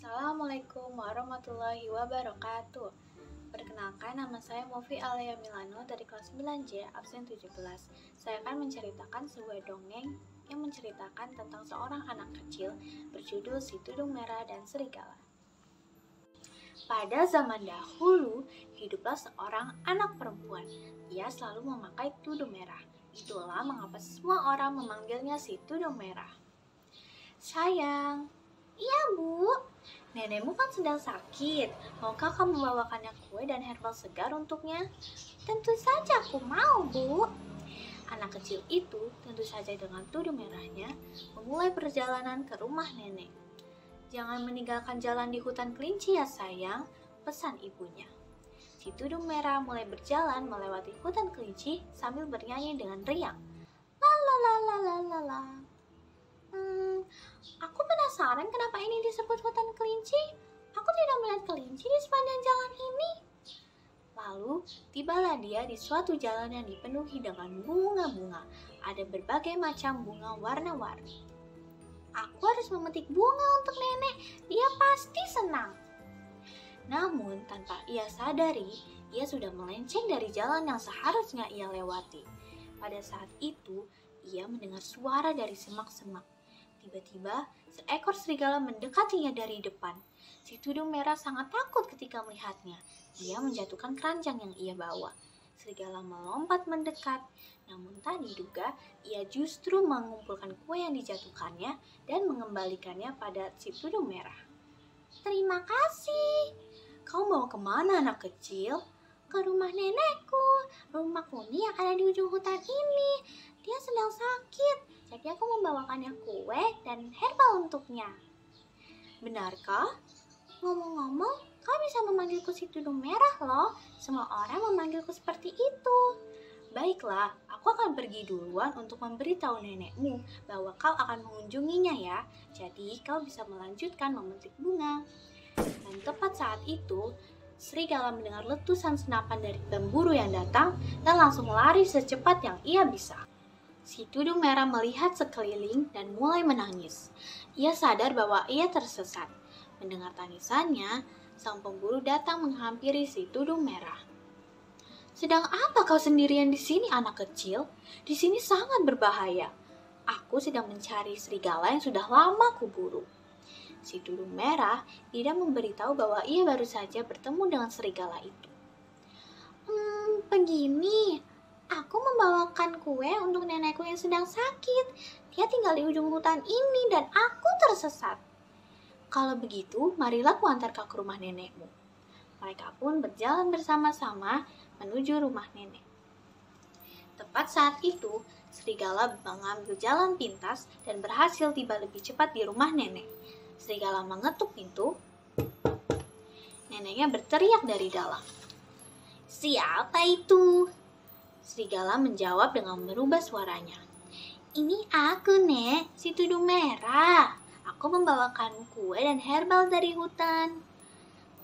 Assalamualaikum warahmatullahi wabarakatuh. Perkenalkan, nama saya Mofi Alea Milano dari kelas 9C, absen 17. Saya akan menceritakan sebuah dongeng yang menceritakan tentang seorang anak kecil berjudul Si Tudung Merah dan Serigala. Pada zaman dahulu, hiduplah seorang anak perempuan. Ia selalu memakai tudung merah. Itulah mengapa semua orang memanggilnya Si Tudung Merah. Sayang. Iya, Bu. Nenekmu kan sedang sakit. Maukah kamu membawakannya kue dan herbal segar untuknya? Tentu saja aku mau, Bu. Anak kecil itu tentu saja dengan tudung merahnya memulai perjalanan ke rumah nenek. Jangan meninggalkan jalan di hutan kelinci ya sayang, pesan ibunya. Si tudung merah mulai berjalan melewati hutan kelinci sambil bernyanyi dengan riang. La la la la la la la. Aku penasaran kenapa ini disebut hutan kelinci. Aku tidak melihat kelinci di sepanjang jalan ini. Lalu, tibalah dia di suatu jalan yang dipenuhi dengan bunga-bunga. Ada berbagai macam bunga warna-warni. Aku harus memetik bunga untuk nenek. Dia pasti senang. Namun, tanpa ia sadari, ia sudah melenceng dari jalan yang seharusnya ia lewati. Pada saat itu, ia mendengar suara dari semak-semak. Tiba-tiba, seekor serigala mendekatinya dari depan. Si tudung merah sangat takut ketika melihatnya. Ia menjatuhkan keranjang yang ia bawa. Serigala melompat mendekat, namun tak diduga ia justru mengumpulkan kue yang dijatuhkannya dan mengembalikannya pada si tudung merah. Terima kasih. Kau mau kemana anak kecil? Ke rumah nenekku. Rumah kuning yang ada di ujung hutan ini. Dia sedang sakit. Jadi aku membawakannya kue dan herbal untuknya. Benarkah? Ngomong-ngomong, kau bisa memanggilku Si Tudung Merah loh. Semua orang memanggilku seperti itu. Baiklah, aku akan pergi duluan untuk memberitahu nenekmu bahwa kau akan mengunjunginya ya. Jadi kau bisa melanjutkan memetik bunga. Dan tepat saat itu, serigala mendengar letusan senapan dari pemburu yang datang dan langsung lari secepat yang ia bisa. Si tudung merah melihat sekeliling dan mulai menangis. Ia sadar bahwa ia tersesat. Mendengar tangisannya, sang pemburu datang menghampiri si tudung merah. Sedang apa kau sendirian di sini, anak kecil? Di sini sangat berbahaya. Aku sedang mencari serigala yang sudah lama kuburu. Si tudung merah tidak memberitahu bahwa ia baru saja bertemu dengan serigala itu. Begini. Aku membawakan kue untuk nenekku yang sedang sakit. Dia tinggal di ujung hutan ini dan aku tersesat. Kalau begitu, marilah kuantar kau ke rumah nenekmu. Mereka pun berjalan bersama-sama menuju rumah nenek. Tepat saat itu, serigala mengambil jalan pintas dan berhasil tiba lebih cepat di rumah nenek. Serigala mengetuk pintu. Neneknya berteriak dari dalam. Siapa itu? Serigala menjawab dengan merubah suaranya. Ini aku, Nek, si tudung merah. Aku membawakan kue dan herbal dari hutan.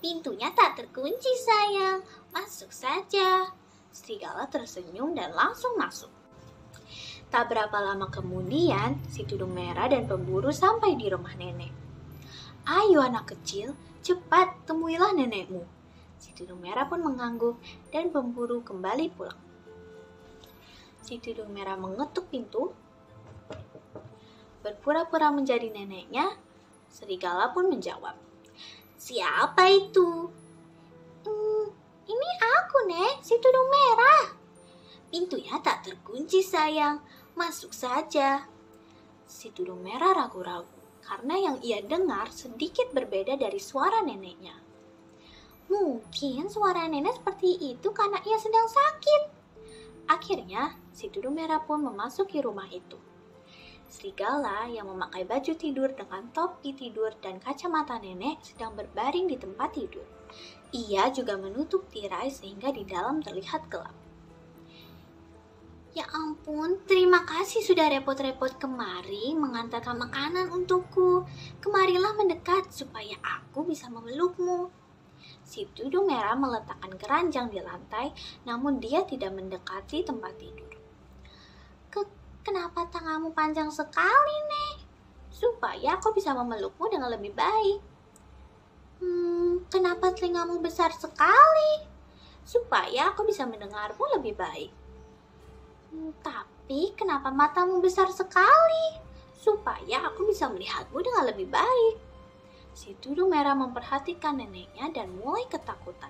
Pintunya tak terkunci, sayang. Masuk saja. Serigala tersenyum dan langsung masuk. Tak berapa lama kemudian, si tudung merah dan pemburu sampai di rumah nenek. Ayo anak kecil, cepat temuilah nenekmu. Si tudung merah pun mengangguk dan pemburu kembali pulang. Si tudung merah mengetuk pintu, berpura-pura menjadi neneknya. Serigala pun menjawab, siapa itu? Ini aku, Nek, si tudung merah. Pintunya tak terkunci, sayang. Masuk saja. Si tudung merah ragu-ragu, karena yang ia dengar sedikit berbeda dari suara neneknya. Mungkin suara nenek seperti itu karena ia sedang sakit. Akhirnya, si tudung merah pun memasuki rumah itu. Serigala yang memakai baju tidur dengan topi tidur dan kacamata nenek sedang berbaring di tempat tidur. Ia juga menutup tirai sehingga di dalam terlihat gelap. Ya ampun, terima kasih sudah repot-repot kemari mengantarkan makanan untukku. Kemarilah mendekat supaya aku bisa memelukmu. Si tudung merah meletakkan keranjang di lantai, namun dia tidak mendekati tempat tidur. Kenapa tanganmu panjang sekali, Nek? Supaya aku bisa memelukmu dengan lebih baik. Kenapa telingamu besar sekali? Supaya aku bisa mendengarmu lebih baik. Tapi kenapa matamu besar sekali? Supaya aku bisa melihatmu dengan lebih baik. Si tudung merah memperhatikan neneknya dan mulai ketakutan.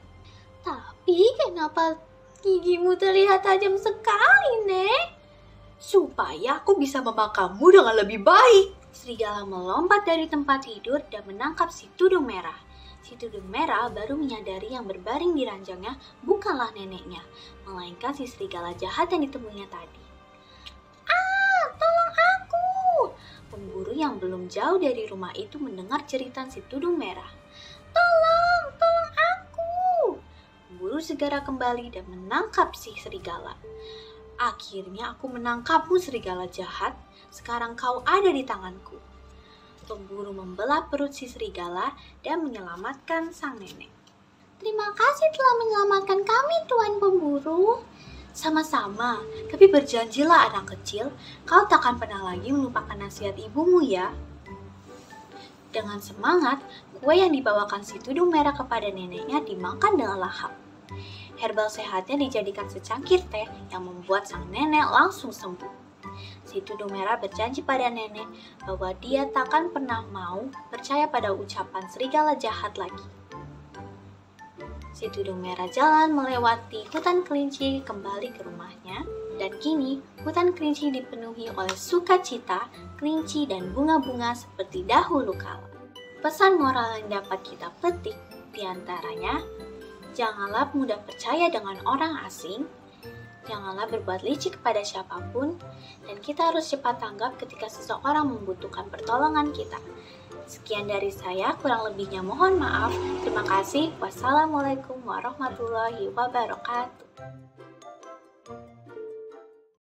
Tapi kenapa gigimu terlihat tajam sekali, Nek? Supaya aku bisa memakanmu dengan lebih baik. Serigala melompat dari tempat tidur dan menangkap si tudung merah. Si tudung merah baru menyadari yang berbaring di ranjangnya bukanlah neneknya, melainkan si serigala jahat yang ditemuinya tadi. Tolong aku! Pemburu yang belum jauh dari rumah itu mendengar jeritan si tudung merah. Tolong aku! Pemburu segera kembali dan menangkap si serigala. Akhirnya aku menangkapmu, serigala jahat. Sekarang kau ada di tanganku. Pemburu membelah perut si serigala dan menyelamatkan sang nenek. Terima kasih telah menyelamatkan kami, Tuan Pemburu. Sama-sama, tapi berjanjilah anak kecil, kau takkan pernah lagi melupakan nasihat ibumu ya. Dengan semangat, kue yang dibawakan si tudung merah kepada neneknya dimakan dengan lahap. Herbal sehatnya dijadikan secangkir teh yang membuat sang nenek langsung sembuh. Si tudung merah berjanji pada nenek bahwa dia takkan pernah mau percaya pada ucapan serigala jahat lagi. Si tudung merah jalan melewati hutan kelinci kembali ke rumahnya, dan kini hutan kelinci dipenuhi oleh sukacita, kelinci, dan bunga-bunga seperti dahulu kala. Pesan moral yang dapat kita petik diantaranya, janganlah mudah percaya dengan orang asing, janganlah berbuat licik kepada siapapun, dan kita harus cepat tanggap ketika seseorang membutuhkan pertolongan kita. Sekian dari saya, kurang lebihnya mohon maaf. Terima kasih. Wassalamualaikum warahmatullahi wabarakatuh.